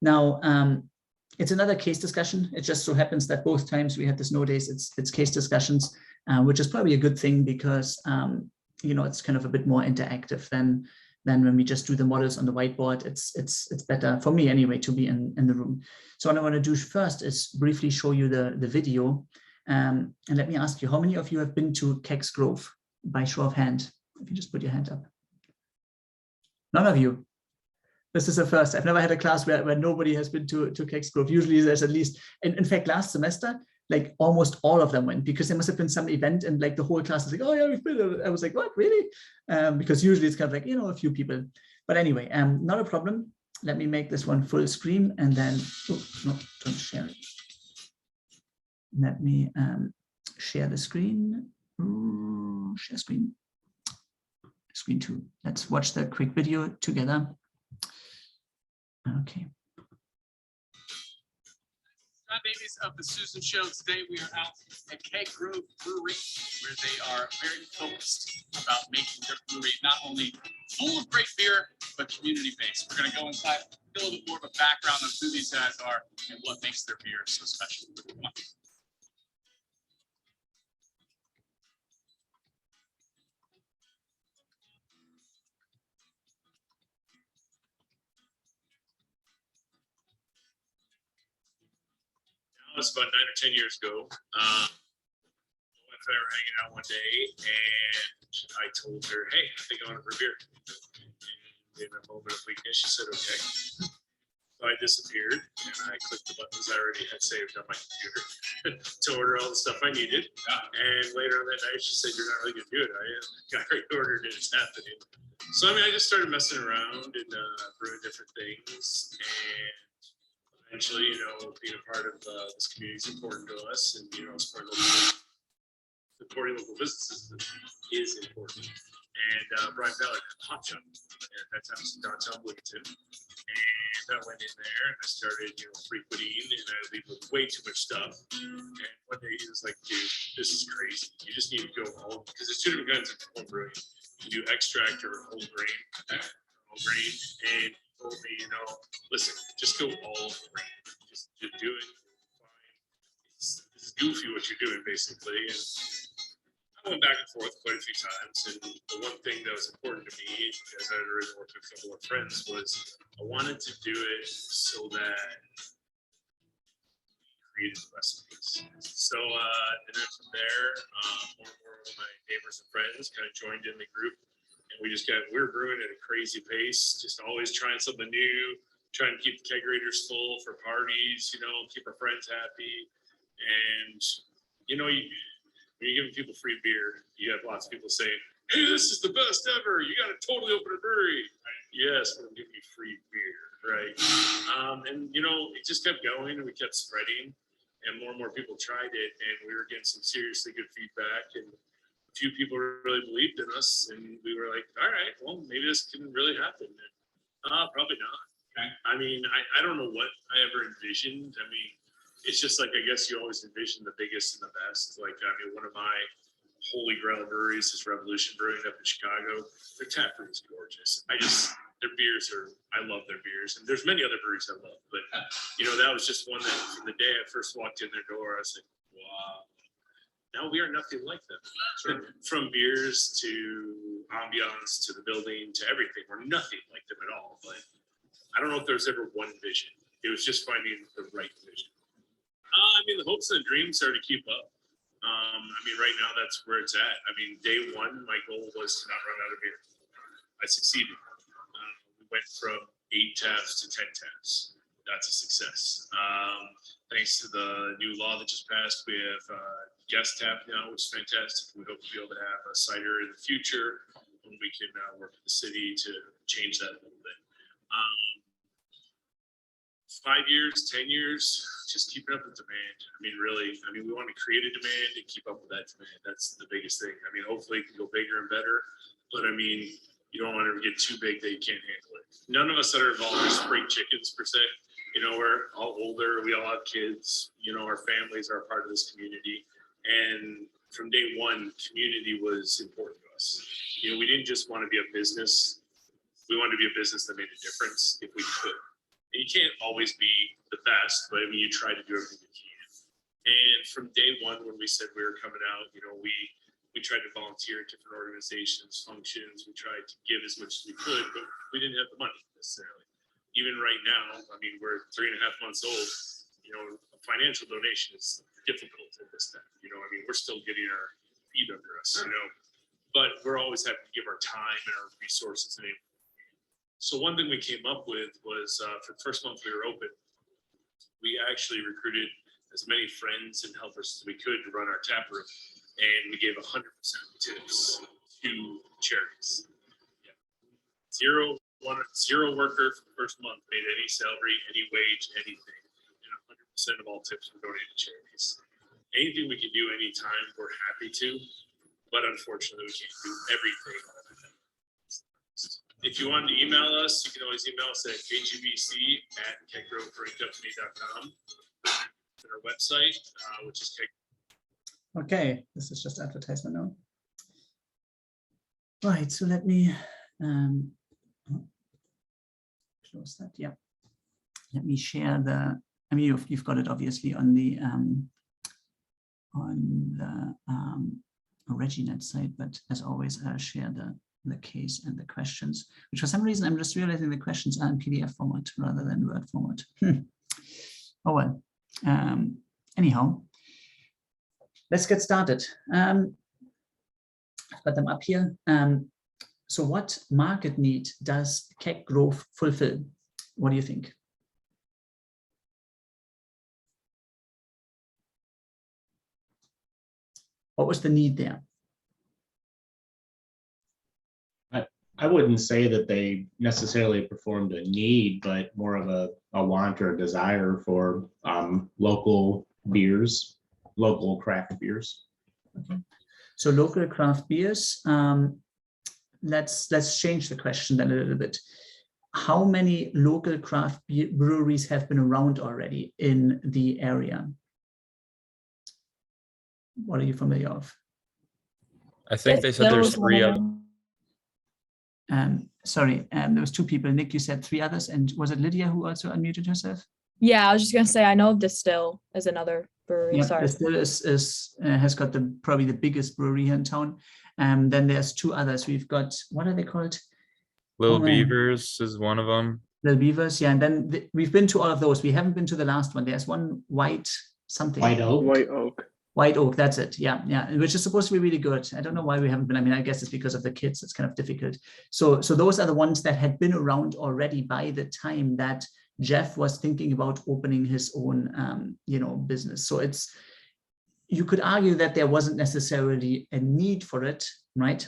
Now, it's another case discussion. It just so happens that both times we had the snow days, it's case discussions, which is probably a good thing because, you know, it's kind of a bit more interactive than when we just do the models on the whiteboard. It's better for me anyway to be in the room. So what I want to do first is briefly show you the video. And let me ask you, how many of you have been to Keg Grove by show of hand? If you just put your hand up. None of you. This is the first. I've never had a class where nobody has been to Keg Grove. Usually there's at least, in fact, last semester, like almost all of them went because there must have been some event and like the whole class is like, oh yeah, we've been. I was like, what, really? Because usually it's kind of like, you know, a few people. But anyway, not a problem. Let me make this one full screen and then, oh, no, don't share it. Let me share the screen. Share screen. Screen 2. Let's watch the quick video together. Okay. Hi, babies of the Susan Show. Today we are out at Keg Grove Brewery, where they are very focused about making their brewery not only full of great beer, but community-based. We're going to go inside, get a little bit more of a background of who these guys are and what makes their beer so special. Come on. It was about 9 or 10 years ago. My wife and I were hanging out one day, and I told her, "Hey, I think I want to brew beer." And in a moment of weakness, she said, "Okay." So I disappeared, and I clicked the buttons I already had saved on my computer to order all the stuff I needed. And later on that night, she said, "You're not really going to do it, are you?" I already ordered it. It's happening. So I mean, I just started messing around and brewing different things, and eventually, you know, being a part of this community is important to us, and you know, supporting local businesses is important. And Brian Ballard had a hot shop at that time, it's downtown Bloomington, and I went in there and I started, you know, frequenting, and I leave with way too much stuff. And one day he was like, "Dude, this is crazy. You just need to go home because there's two different kinds of home brewing. You do extract or whole grain, and told me, you know, listen, just go all grain. Just do it. Fine. It's goofy what you're doing, basically." And I went back and forth quite a few times. And the one thing that was important to me, as I had already worked with a couple of friends, was I wanted to do it so that we created the recipes. So and then from there, more and more of my neighbors and friends kind of joined in the group. And we were brewing at a crazy pace, just always trying something new, trying to keep the kegerators full for parties, you know, keep our friends happy. And, you know, when you're giving people free beer, you have lots of people saying, "Hey, this is the best ever. You got to totally open a brewery." Yes, we're giving you free beer, right? And, you know, it just kept going and we kept spreading. And more people tried it. And we were getting some seriously good feedback. And a few people really believed in us, and we were like, all right, well, maybe this can really happen. And, probably not. Okay. I mean, I don't know what I ever envisioned. I mean, it's just like, I guess you always envision the biggest and the best. Like, I mean, one of my holy grail breweries is Revolution Brewing up in Chicago. Their tap room is gorgeous. Their beers I love their beers. And there's many other breweries I love, but you know, that was just one that from the day I first walked in their door, I was like, wow. Now we are nothing like them. Sure. From beers to ambiance to the building to everything, we're nothing like them at all. But I don't know if there's ever one vision. It was just finding the right vision. I mean, the hopes and the dreams are to keep up. I mean, right now that's where it's at. I mean, day one, my goal was to not run out of beer. I succeeded. We went from 8 taps to 10 taps. That's a success. Thanks to the new law that just passed, we have guest tap now, which is fantastic. We hope to be able to have a cider in the future when we can work with the city to change that a little bit. 5 years, 10 years, just keeping up with demand. I mean, really, we want to create a demand and keep up with that demand. That's the biggest thing. I mean, hopefully it can go bigger and better, but I mean, you don't want to get too big that you can't handle it. None of us that are involved are spring chickens per se. You know, we're all older, we all have kids, you know, our families are a part of this community. And from day one, community was important to us. You know, we didn't just want to be a business. We wanted to be a business that made a difference if we could. And you can't always be the best, but I mean, you try to do everything you can. And from day one, when we said we were coming out, we tried to volunteer at different organizations, functions. We tried to give as much as we could, but we didn't have the money necessarily. Even right now, I mean, we're 3.5 months old. A financial donation is difficult at this time. I mean, we're still getting our feet under us, but we're always happy to give our time and our resources. So one thing we came up with was for the first month we were open, we actually recruited as many friends and helpers as we could to run our tap room, and we gave 100% tips to charities. Yeah. Zero worker for the first month made any salary, any wage, anything, and 100% of all tips were donated to charities. Anything we can do anytime, we're happy to, but unfortunately we can't do everything. If you want to email us, you can always email us at kgbc@keggrovebrewingcompany.com. And our website, which is Keg. Okay, this is just advertisement now. Right, so let me close that. Yeah, let me share I mean, you've got it obviously on the Reginet site, but as always, I'll share the case and the questions, which for some reason I'm just realizing the questions are in PDF format rather than Word format. Oh well. Anyhow, let's get started. I've got them up here. So what market need does Keg Grove fulfill? What do you think? What was the need there? I wouldn't say that they necessarily performed a need, but more of a want or a desire for local beers, local craft beers. Okay. So local craft beers. Let's change the question then a little bit. How many local craft breweries have been around already in the area? What are you familiar with? I think they said there's 3 others. Sorry, there was 2 people. Nick, you said 3 others, and was it Lydia who also unmuted herself? Yeah, I was just gonna say I know Distill is another brewery. Yeah, sorry. Distill has got probably the biggest brewery here in town. Then there's 2 others. We've got, what are they called? Little Beavers is one of them. Little Beavers, yeah. And then we've been to all of those. We haven't been to the last one. There's one White something. White Oak. White Oak, that's it. Yeah, which is supposed to be really good. I don't know why we haven't been. I mean, I guess it's because of the kids. It's kind of difficult. So those are the ones that had been around already by the time that Jeff was thinking about opening his own, business. So you could argue that there wasn't necessarily a need for it, right?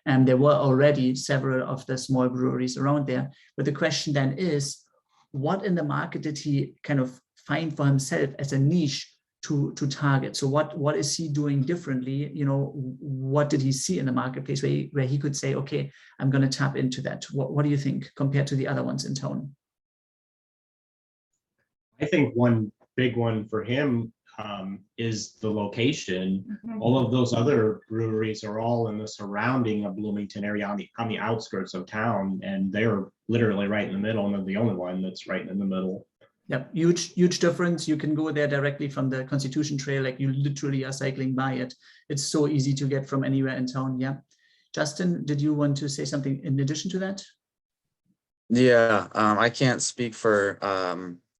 And there were already several of the small breweries around there. But the question then is, what in the market did he kind of find for himself as a niche to target? So what is he doing differently? What did he see in the marketplace where he could say, okay, I'm going to tap into that? What do you think compared to the other ones in town? I think one big one for him is the location. All of those other breweries are all in the surrounding of Bloomington area on the outskirts of town, and they're literally right in the middle, and they're the only one that's right in the middle. Yeah, huge difference. You can go there directly from the Constitution Trail, like you literally are cycling by it. It's so easy to get from anywhere in town. Yeah. Justin, did you want to say something in addition to that? Yeah, I can't speak for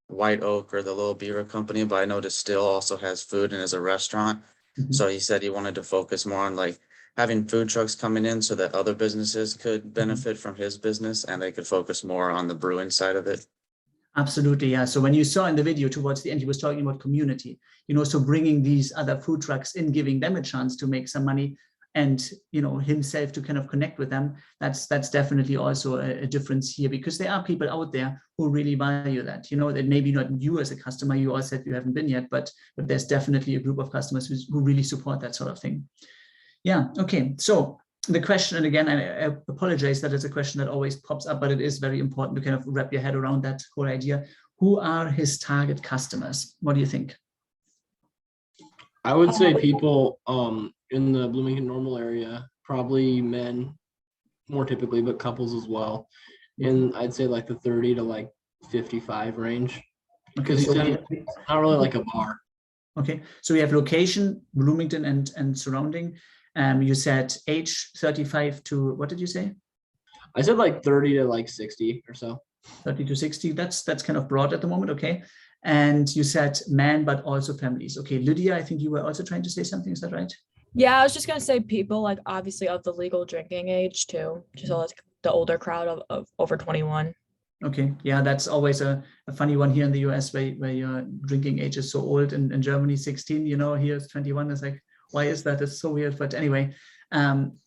White Oak or the Little Beaver Company, but I know Distill also has food and is a restaurant. So he said he wanted to focus more on like having food trucks coming in so that other businesses could benefit from his business and they could focus more on the brewing side of it. Absolutely, yeah. So when you saw in the video towards the end, he was talking about community, so bringing these other food trucks in, giving them a chance to make some money and, himself to kind of connect with them. That's definitely also a difference here, because there are people out there who really value that, that maybe not you as a customer, you all said you haven't been yet, but there's definitely a group of customers who really support that sort of thing. Yeah, okay. So the question, and again, I apologize that it's a question that always pops up, but it is very important to kind of wrap your head around that whole idea. Who are his target customers? What do you think? I would say people in the Bloomington Normal area, probably men more typically, but couples as well. And I'd say like the 30 to like 55 range. Okay, Because he so said it's not really like a bar. okay, so we have location, Bloomington and surrounding. You said age 35 to, what did you say? I said like 30 to like 60 or so. 30 to 60. That's kind of broad at the moment. Okay. And you said man, but also families. Okay, Lydia, I think you were also trying to say something. Is that right? Yeah, I was just gonna say people like obviously of the legal drinking age too, just like the older crowd of over 21. Okay, yeah, that's always a funny one here in the US where your drinking age is so old. In Germany, 16, you know, here it's 21. It's like, why is that? It's so weird. But anyway,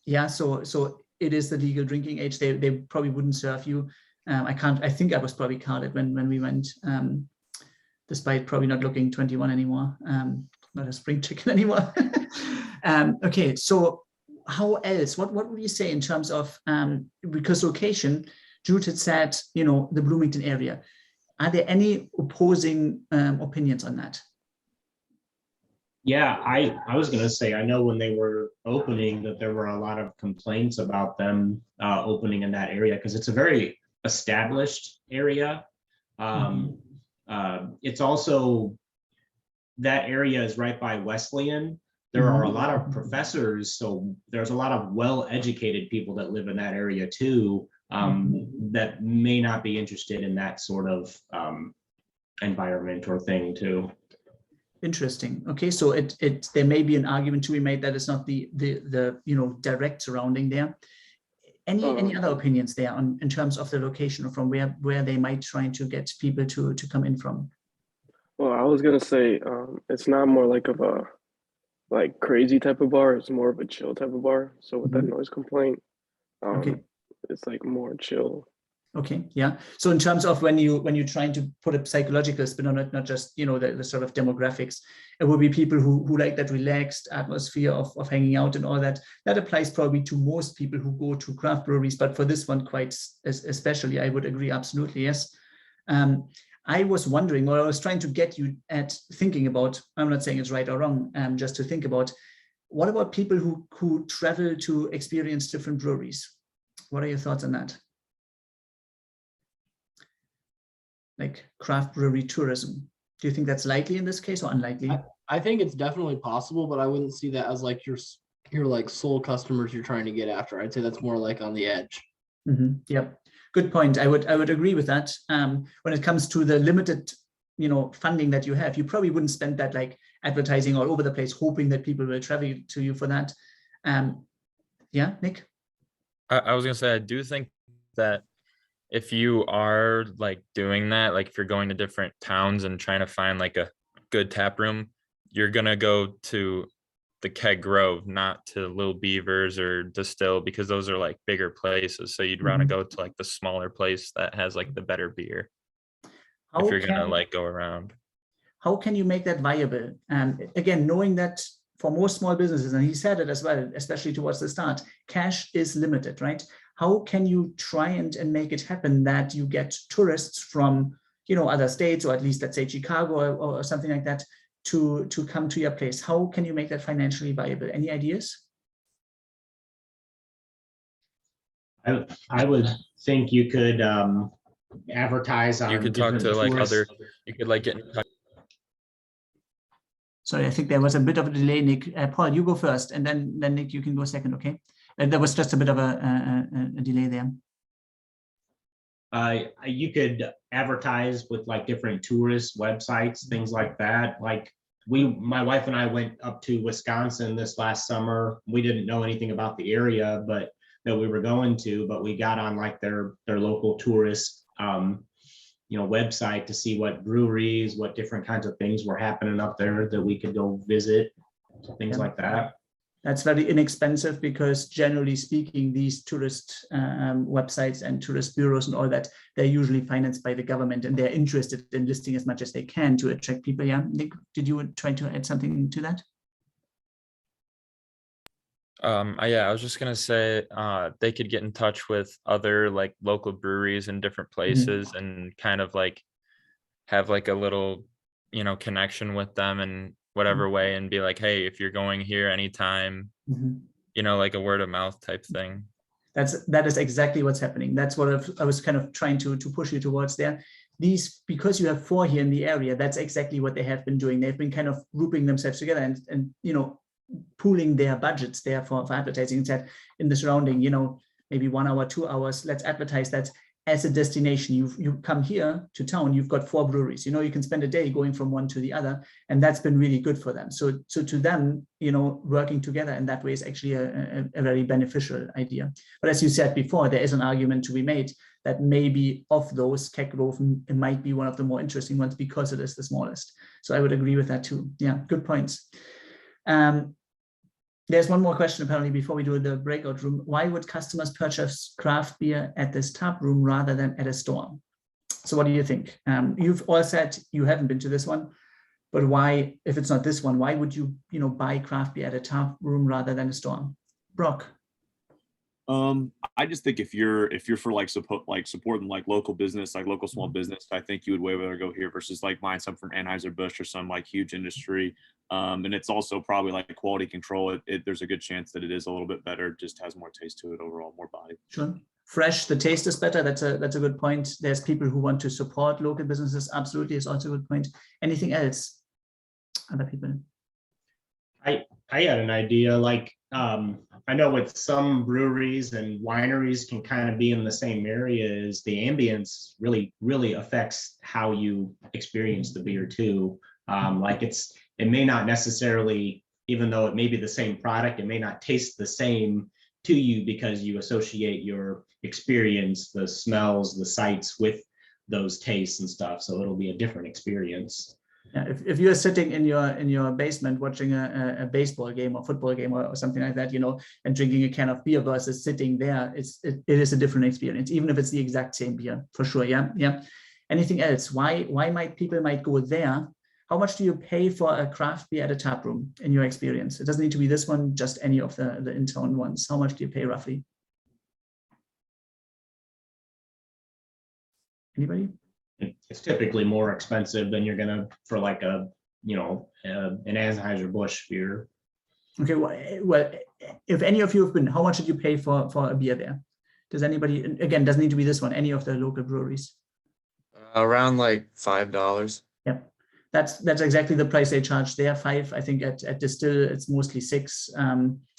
yeah, so it is the legal drinking age. They probably wouldn't serve you. I think I was probably carded when we went, despite probably not looking 21 anymore. Not a spring chicken anymore. Okay, so how else? What would you say in terms of, because location, Judith said, you know, the Bloomington area. Are there any opposing opinions on that? Yeah, I was gonna say, I know when they were opening that there were a lot of complaints about them opening in that area because it's a very established area. It's also, that area is right by Wesleyan. There are a lot of professors, so there's a lot of well-educated people that live in that area too, that may not be interested in that sort of environment or thing too. Interesting. Okay, so there may be an argument to be made that it's not the you know, direct surrounding there. Any other opinions there on in terms of the location or from where they might try to get people to come in from? Well, I was gonna say it's not more like of a like crazy type of bar. It's more of a chill type of bar. So with that noise complaint, Okay. it's like more chill. Okay, yeah. So in terms of when you're trying to put a psychological spin on it, not just, you know, the sort of demographics, it will be people who like that relaxed atmosphere of hanging out and all that. That applies probably to most people who go to craft breweries, but for this one quite especially, I would agree absolutely, yes. I was wondering, or I was trying to get you at thinking about, I'm not saying it's right or wrong, just to think about, what about people who travel to experience different breweries? What are your thoughts on that? Like craft brewery tourism. Do you think that's likely in this case or unlikely? I think it's definitely possible, but I wouldn't see that as like your like sole customers you're trying to get after. I'd say that's more like on the edge. Yep, good point. I would agree with that. When it comes to the limited, you know, funding that you have, you probably wouldn't spend that like advertising all over the place, hoping that people will travel to you for that. Yeah, Nick. I was gonna say, I do think that if you are like doing that, like if you're going to different towns and trying to find like a good tap room, you're gonna go to the Keg Grove, not to Little Beavers or Distill, because those are like bigger places. So you'd rather go to like the smaller place that has like the better beer. If you're gonna like go around. How can you make that viable? Again, knowing that for most small businesses, and he said it as well, especially towards the start, cash is limited, right? How can you try and make it happen that you get tourists from, you know, other states, or at least let's say Chicago or something like that, to come to your place? How can you make that financially viable? Any ideas? I would think you could advertise on. You could talk to like tourist. other, you could like get in touch. Sorry, I think there was a bit of a delay, Nick. Paul, you go first, and then Nick, you can go second, okay? There was just a bit of a delay there. You could advertise with like different tourist websites, things like that. Like my wife and I went up to Wisconsin this last summer. We didn't know anything about the area, but that we were going to, but we got on like their local tourist, you know, website to see what breweries, what different kinds of things were happening up there that we could go visit, things like that. That's very inexpensive because generally speaking, these tourist websites and tourist bureaus and all that, they're usually financed by the government and they're interested in listing as much as they can to attract people. Yeah, Nick, did you try to add something to that? Yeah, I was just gonna say they could get in touch with other like local breweries in different places and kind of like have like a little, you know, connection with them in whatever way, and be like, hey, if you're going here anytime, you know, like a word of mouth type thing. That is exactly what's happening. That's what I was kind of trying to push you towards there. these, because you have 4 here in the area, that's exactly what they have been doing. They've been kind of grouping themselves together and pooling their budgets there for advertising. Instead, in the surrounding, maybe 1 hour, 2 hours, let's advertise that as a destination. You come here to town, you've got 4 breweries. You can spend a day going from one to the other, and that's been really good for them. So to them, working together in that way is actually a very beneficial idea. But as you said before, there is an argument to be made that maybe of those, Keg Grove it might be one of the more interesting ones because it is the smallest. So I would agree with that too. Yeah, good points. There's one more question apparently before we do the breakout room. Why would customers purchase craft beer at this tap room rather than at a store? So what do you think? You've all said you haven't been to this one, but why, if it's not this one, why would you, buy craft beer at a tap room rather than a store? Brock. I just think if you're for supporting local business, local small business, I think you would way rather go here versus buying something from Anheuser-Busch or some huge industry. And it's also probably quality control. There's a good chance that it is a little bit better, just has more taste to it overall, more body. Sure. Fresh, the taste is better. That's a good point. There's people who want to support local businesses. Absolutely, is also a good point. Anything else? Other people? I had an idea, I know with some breweries and wineries can kind of be in the same area, is the ambience really affects how you experience the beer too. It may not necessarily, even though it may be the same product, it may not taste the same to you because you associate your experience, the smells, the sights with those tastes and stuff. So it'll be a different experience. Yeah, if you're sitting in your basement watching a baseball game or football game or something like that, and drinking a can of beer versus sitting there, it is a different experience, even if it's the exact same beer, for sure. Yeah. Anything else? Why might people go there? How much do you pay for a craft beer at a tap room in your experience? It doesn't need to be this one, just any of the in-town ones. How much do you pay roughly? Anybody? It's typically more expensive than you're gonna for an Anheuser-Busch beer. Okay, well, if any of you have been, how much did you pay for a beer there? Does anybody, again, doesn't need to be this one, any of the local breweries? Around $5. Yeah, that's exactly the price they charge there. 5, I think at Distill it's mostly 6.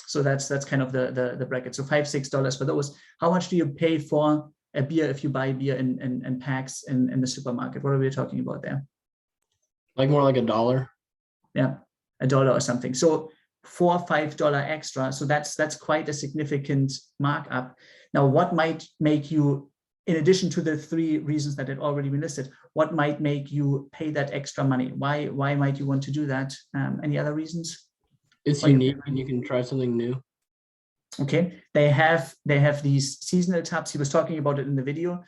So that's kind of the bracket. So $5-6 for those. How much do you pay for a beer if you buy beer in packs in the supermarket? What are we talking about there? More like $1. Yeah, $1 or something. So $4-5 extra. So that's quite a significant markup. Now, what might make you, in addition to the 3 reasons that had already been listed, what might make you pay that extra money? Why might you want to do that? Any other reasons? It's unique and you can try something new. Okay, they have these seasonal taps. He was talking about it in the video.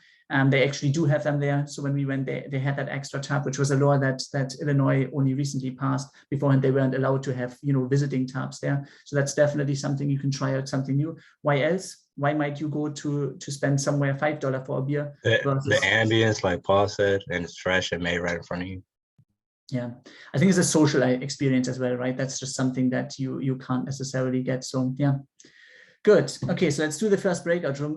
They actually do have them there. So when we went, they had that extra tap, which was a law that Illinois only recently passed. Beforehand, they weren't allowed to have visiting taps there. So that's definitely something you can try out, something new. Why else? Why might you go to spend somewhere $5 for a beer? The ambience, like Paul said, and it's fresh and made right in front of you. Yeah, I think it's a social experience as well, right? That's just something that you can't necessarily get. So yeah. Good. Okay, so let's do the first breakout room.